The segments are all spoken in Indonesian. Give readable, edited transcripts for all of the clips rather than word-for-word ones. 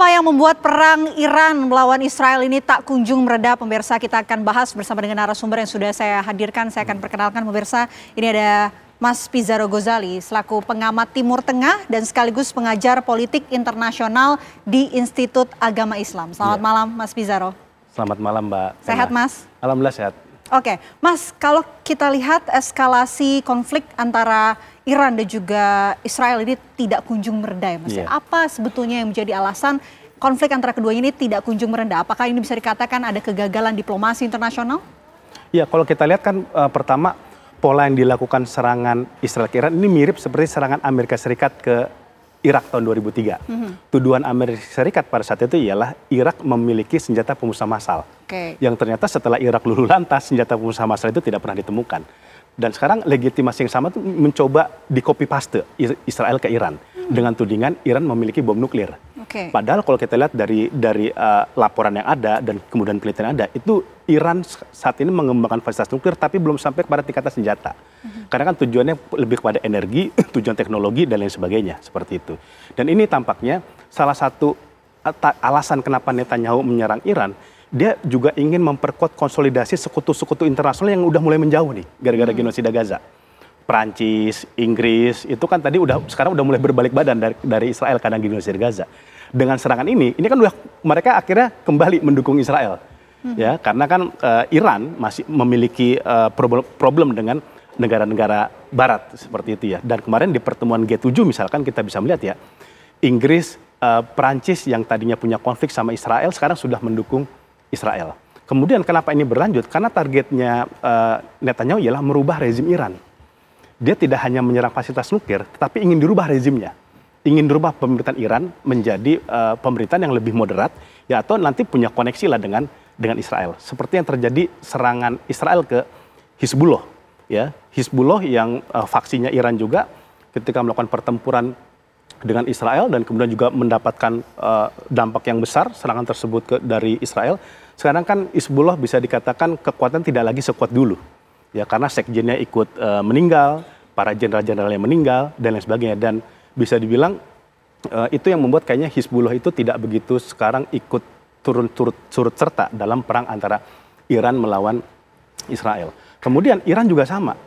Apa yang membuat perang Iran melawan Israel ini tak kunjung mereda? Pemirsa, kita akan bahas bersama dengan narasumber yang sudah saya hadirkan. Saya akan perkenalkan pemirsa, ini ada Mas Pizarro Ghazali selaku pengamat Timur Tengah dan sekaligus pengajar politik internasional di Institut Agama Islam. Selamat malam Mas Pizarro. Selamat malam Mbak. Sehat Mas? Alhamdulillah sehat. Oke, Mas, kalau kita lihat eskalasi konflik antara Iran dan juga Israel ini tidak kunjung mereda ya Mas. Apa sebetulnya yang menjadi alasan konflik antara keduanya ini tidak kunjung mereda? Apakah ini bisa dikatakan ada kegagalan diplomasi internasional? Ya, kalau kita lihat kan pertama pola yang dilakukan serangan Israel ke Iran ini mirip seperti serangan Amerika Serikat ke Irak tahun 2003. Tuduhan Amerika Serikat pada saat itu ialah Irak memiliki senjata pemusnah massal. Yang ternyata setelah Irak luluh lantas, senjata pemusnah massal itu tidak pernah ditemukan. Dan sekarang legitimasi yang sama itu mencoba di-copy paste Israel ke Iran. Dengan tudingan Iran memiliki bom nuklir. Padahal kalau kita lihat dari laporan yang ada dan kemudian penelitian yang ada, itu Iran saat ini mengembangkan fasilitas nuklir tapi belum sampai kepada tingkatan senjata. Karena kan tujuannya lebih kepada energi, tujuan teknologi dan lain sebagainya, seperti itu. Dan ini tampaknya salah satu alasan kenapa Netanyahu menyerang Iran, dia juga ingin memperkuat konsolidasi sekutu-sekutu internasional yang udah mulai menjauh nih, gara-gara genosida Gaza. Prancis, Inggris, itu kan tadi sekarang udah mulai berbalik badan dari Israel karena genosida Gaza. Dengan serangan ini kan mereka akhirnya kembali mendukung Israel. Ya, karena kan Iran masih memiliki problem dengan negara-negara barat seperti itu ya. Dan kemarin di pertemuan G7 misalkan kita bisa melihat ya, Inggris, Prancis yang tadinya punya konflik sama Israel sekarang sudah mendukung Israel. Kemudian kenapa ini berlanjut? Karena targetnya Netanyahu ialah merubah rezim Iran. Dia tidak hanya menyerang fasilitas nuklir, tetapi ingin dirubah rezimnya. Ingin dirubah pemerintahan Iran menjadi pemerintahan yang lebih moderat, ya atau nanti punya koneksi lah dengan Israel. Seperti yang terjadi serangan Israel ke Hizbullah. Ya, Hizbullah yang faksinya Iran juga ketika melakukan pertempuran dengan Israel dan kemudian juga mendapatkan dampak yang besar serangan tersebut dari Israel. Sekarang kan Hizbullah bisa dikatakan kekuatan tidak lagi sekuat dulu. Ya, karena sekjennya ikut meninggal, para jenderal-jenderalnya meninggal dan lain sebagainya, dan bisa dibilang itu yang membuat kayaknya Hizbullah itu tidak begitu sekarang ikut turut serta dalam perang antara Iran melawan Israel. Kemudian Iran juga sama,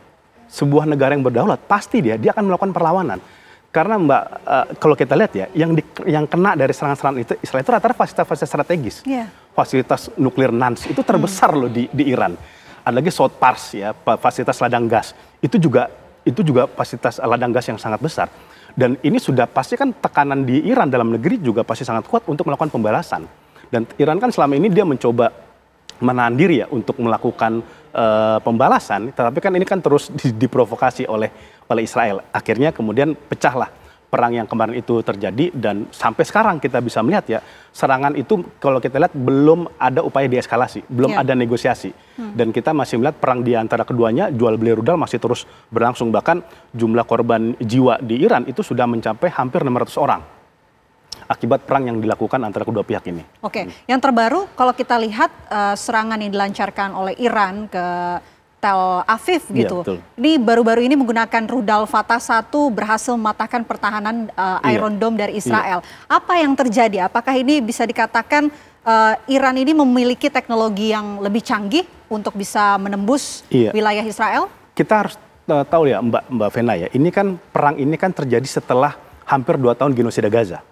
sebuah negara yang berdaulat pasti dia akan melakukan perlawanan. Karena Mbak, kalau kita lihat ya, yang kena dari serangan-serangan itu Israel itu rata-rata fasilitas strategis. Fasilitas nuklir NANS itu terbesar loh di Iran. Ada lagi South Pars ya, fasilitas ladang gas. Itu juga fasilitas ladang gas yang sangat besar. Dan ini sudah pasti kan tekanan di Iran dalam negeri juga pasti sangat kuat untuk melakukan pembalasan. Dan Iran kan selama ini dia mencoba menahan diri ya untuk melakukan pembalasan, tetapi kan ini kan terus diprovokasi oleh Israel. Akhirnya kemudian pecahlah perang yang kemarin itu terjadi, dan sampai sekarang kita bisa melihat ya, serangan itu kalau kita lihat belum ada upaya deeskalasi, belum ada negosiasi. Dan kita masih melihat perang di antara keduanya, jual beli rudal masih terus berlangsung. Bahkan jumlah korban jiwa di Iran itu sudah mencapai hampir 600 orang. Akibat perang yang dilakukan antara kedua pihak ini. Yang terbaru kalau kita lihat serangan yang dilancarkan oleh Iran ke Tel Aviv gitu. Ini baru-baru ini menggunakan rudal Fatah 1 berhasil mematahkan pertahanan Iron Dome dari Israel. Apa yang terjadi? Apakah ini bisa dikatakan Iran ini memiliki teknologi yang lebih canggih untuk bisa menembus wilayah Israel? Kita harus tahu ya Mbak Vena ya, ini kan perang ini kan terjadi setelah hampir 2 tahun genosida Gaza.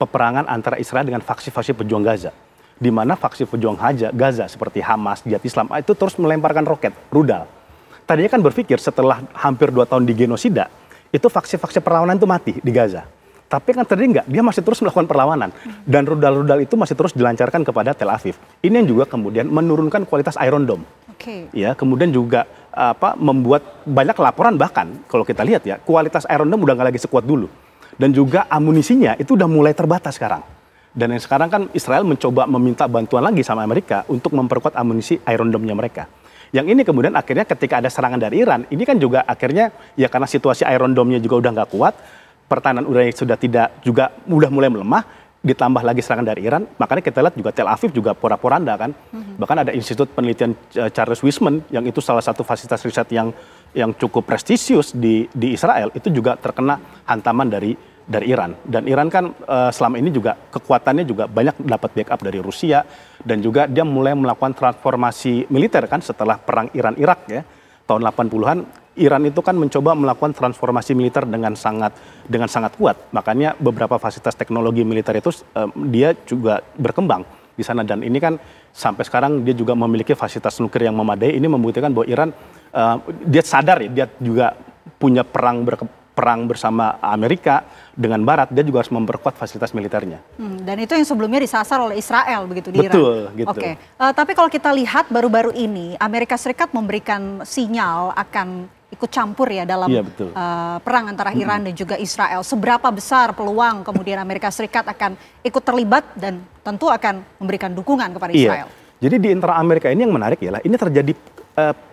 Peperangan antara Israel dengan faksi-faksi pejuang Gaza, di mana faksi pejuang Gaza seperti Hamas, Jihad Islam itu terus melemparkan roket, rudal. Tadinya kan berpikir setelah hampir 2 tahun di genosida, itu faksi-faksi perlawanan itu mati di Gaza. Tapi kan ternyata enggak, dia masih terus melakukan perlawanan. Dan rudal-rudal itu masih terus dilancarkan kepada Tel Aviv. Ini yang juga kemudian menurunkan kualitas Iron Dome. Ya, kemudian juga membuat banyak laporan, bahkan kalau kita lihat ya, kualitas Iron Dome udah nggak lagi sekuat dulu. Dan juga amunisinya itu udah mulai terbatas sekarang. Dan yang sekarang kan Israel mencoba meminta bantuan lagi sama Amerika untuk memperkuat amunisi Iron Dome-nya mereka. Yang ini kemudian akhirnya ketika ada serangan dari Iran, ini kan juga akhirnya ya karena situasi Iron Dome-nya juga udah nggak kuat, pertahanan udaranya sudah udah mulai melemah, ditambah lagi serangan dari Iran, makanya kita lihat juga Tel Aviv juga porak-poranda kan. Bahkan ada Institut Penelitian Charles Wiseman yang itu salah satu fasilitas riset yang cukup prestisius di Israel, itu juga terkena hantaman dari dari Iran. Dan Iran kan selama ini juga kekuatannya juga banyak dapat backup dari Rusia, dan juga dia mulai melakukan transformasi militer kan setelah perang Iran-Irak ya tahun 80-an. Iran itu kan mencoba melakukan transformasi militer dengan sangat kuat. Makanya beberapa fasilitas teknologi militer itu dia juga berkembang di sana, dan ini kan sampai sekarang dia juga memiliki fasilitas nuklir yang memadai. Ini membuktikan bahwa Iran dia sadar ya, dia juga punya perang bersama Amerika dengan Barat, dia juga harus memperkuat fasilitas militernya. Dan itu yang sebelumnya disasar oleh Israel begitu di Iran. Betul, gitu. Oke. Tapi kalau kita lihat baru-baru ini Amerika Serikat memberikan sinyal akan ikut campur ya dalam perang antara Iran dan juga Israel. Seberapa besar peluang kemudian Amerika Serikat akan ikut terlibat dan tentu akan memberikan dukungan kepada Israel? Jadi di internal Amerika ini yang menarik ialah ini terjadi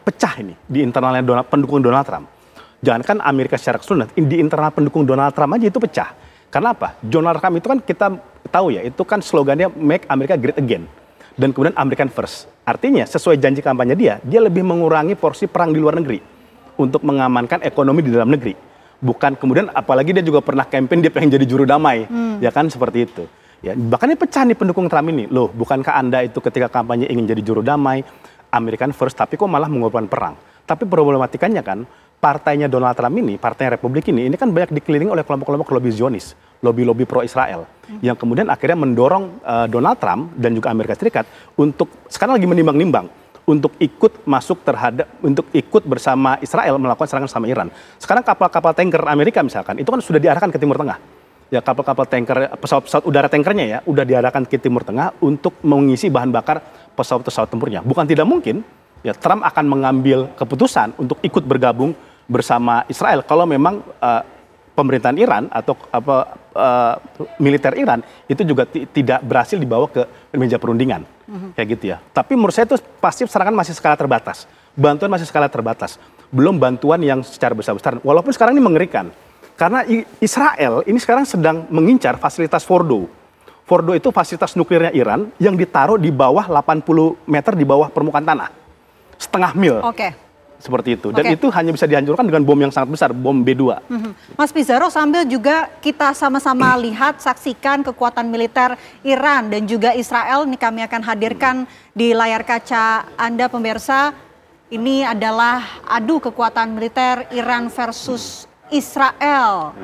pecah ini di internalnya pendukung Donald Trump. Jangankan Amerika secara keseluruhan, di internal pendukung Donald Trump aja itu pecah. Karena apa? Donald Trump itu kan kita tahu ya, itu kan slogannya Make America Great Again. Dan kemudian American First. Artinya sesuai janji kampanye dia lebih mengurangi porsi perang di luar negeri untuk mengamankan ekonomi di dalam negeri. Bukan kemudian, apalagi dia juga pernah campaign dia pengen jadi juru damai, ya kan seperti itu. Ya, bahkan ini pecah nih pendukung Trump ini. Loh, bukankah Anda itu ketika kampanye ingin jadi juru damai, American First, tapi kok malah mengorbankan perang? Tapi problematikanya kan, partainya Donald Trump ini, partai Republik ini kan banyak dikelilingi oleh kelompok-kelompok lobby Zionis, lobby-lobby pro-Israel, yang kemudian akhirnya mendorong Donald Trump dan juga Amerika Serikat untuk sekarang lagi menimbang-nimbang untuk ikut bersama Israel melakukan serangan sama Iran. Sekarang kapal-kapal tanker Amerika misalkan, itu kan sudah diarahkan ke Timur Tengah. Ya, kapal-kapal tanker, pesawat-pesawat udara tankernya ya, udah diarahkan ke Timur Tengah untuk mengisi bahan bakar pesawat-pesawat tempurnya. Bukan tidak mungkin, ya Trump akan mengambil keputusan untuk ikut bergabung bersama Israel kalau memang pemerintahan Iran atau militer Iran itu juga tidak berhasil dibawa ke meja perundingan, kayak gitu ya. Tapi menurut saya itu pasti serangan masih skala terbatas, bantuan masih skala terbatas, belum bantuan yang secara besar-besaran. Walaupun sekarang ini mengerikan, karena Israel ini sekarang sedang mengincar fasilitas Fordo. Fordo itu fasilitas nuklirnya Iran yang ditaruh di bawah 80 meter di bawah permukaan tanah, setengah mil. Seperti itu. Dan itu hanya bisa dihancurkan dengan bom yang sangat besar, bom B2. Mas Pizarro, sambil juga kita sama-sama lihat, saksikan kekuatan militer Iran dan juga Israel. Ini kami akan hadirkan di layar kaca Anda pemirsa. Ini adalah adu kekuatan militer Iran versus Israel.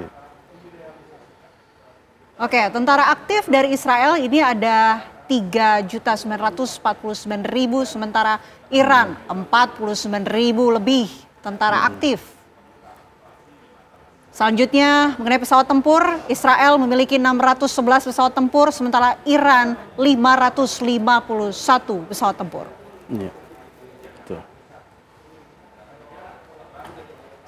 Oke, tentara aktif dari Israel ini ada 3.949.000, sementara Iran 49.000 lebih tentara aktif. Selanjutnya mengenai pesawat tempur, Israel memiliki 611 pesawat tempur, sementara Iran 551 pesawat tempur.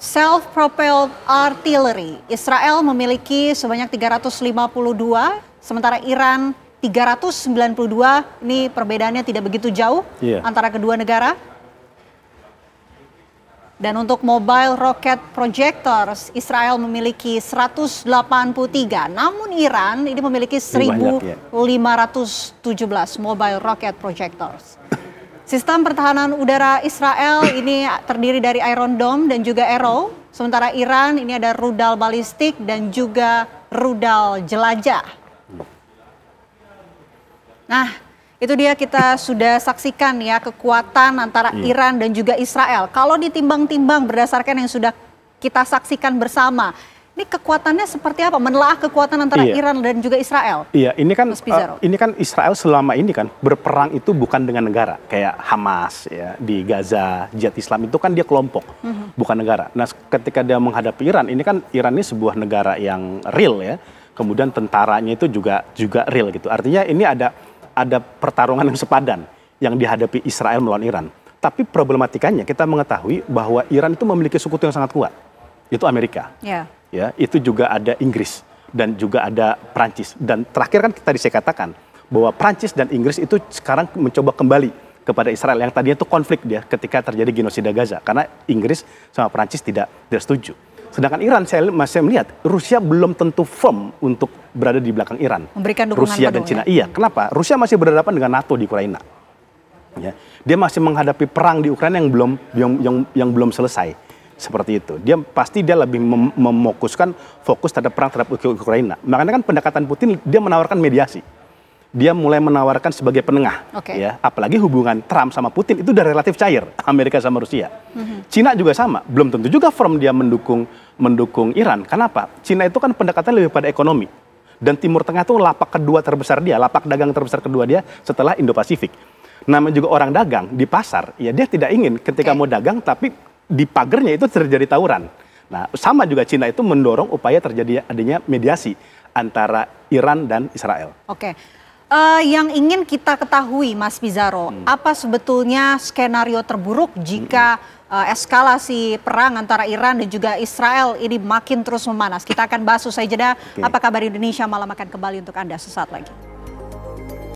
Self-propelled artillery, Israel memiliki sebanyak 352, sementara Iran 392. Ini perbedaannya tidak begitu jauh antara kedua negara. Dan untuk mobile rocket projectors, Israel memiliki 183, namun Iran ini memiliki 1.517 mobile rocket projectors. Sistem pertahanan udara Israel ini terdiri dari Iron Dome dan juga Arrow, sementara Iran ini ada rudal balistik dan juga rudal jelajah. Nah, itu dia kita sudah saksikan ya kekuatan antara Iran dan juga Israel. Kalau ditimbang-timbang berdasarkan yang sudah kita saksikan bersama, ini kekuatannya seperti apa? Menelaah kekuatan antara Iran dan juga Israel. Iya, ini kan Israel selama ini kan berperang itu bukan dengan negara kayak Hamas ya di Gaza, Jihad Islam itu kan dia kelompok, bukan negara. Nah, ketika dia menghadapi Iran, ini kan Iran ini sebuah negara yang real ya. Kemudian tentaranya itu juga real gitu. Artinya ini ada pertarungan yang sepadan yang dihadapi Israel melawan Iran. Tapi problematikanya kita mengetahui bahwa Iran itu memiliki sekutu yang sangat kuat. Itu Amerika. Ya, itu juga ada Inggris dan juga ada Prancis. Dan terakhir kan tadi saya katakan bahwa Prancis dan Inggris itu sekarang mencoba kembali kepada Israel yang tadinya itu konflik dia ketika terjadi genosida Gaza karena Inggris sama Prancis tidak setuju. Sedangkan Iran saya masih melihat Rusia belum tentu firm untuk berada di belakang Iran. Memberikan dukungan Rusia dan Cina. Iya, kenapa? Rusia masih berhadapan dengan NATO di Ukraina. Ya, dia masih menghadapi perang di Ukraina yang belum selesai. Seperti itu. Pasti dia lebih fokus terhadap perang terhadap Ukraina. Makanya kan pendekatan Putin dia menawarkan mediasi. Dia mulai menawarkan sebagai penengah, ya. Apalagi hubungan Trump sama Putin itu udah relatif cair, Amerika sama Rusia. Cina juga sama, belum tentu juga firm dia mendukung Iran. Kenapa? Cina itu kan pendekatan lebih pada ekonomi. Dan Timur Tengah itu lapak kedua terbesar dia, lapak dagang terbesar kedua dia setelah Indo-Pasifik. Namanya juga orang dagang di pasar, ya dia tidak ingin ketika mau dagang tapi di pagernya itu terjadi tawuran. Nah, sama juga Cina itu mendorong upaya terjadi adanya mediasi antara Iran dan Israel. Yang ingin kita ketahui, Mas Pizarro, apa sebetulnya skenario terburuk jika eskalasi perang antara Iran dan juga Israel ini makin terus memanas? Kita akan bahas usai jeda. Apa kabar Indonesia malam akan kembali untuk Anda sesaat lagi.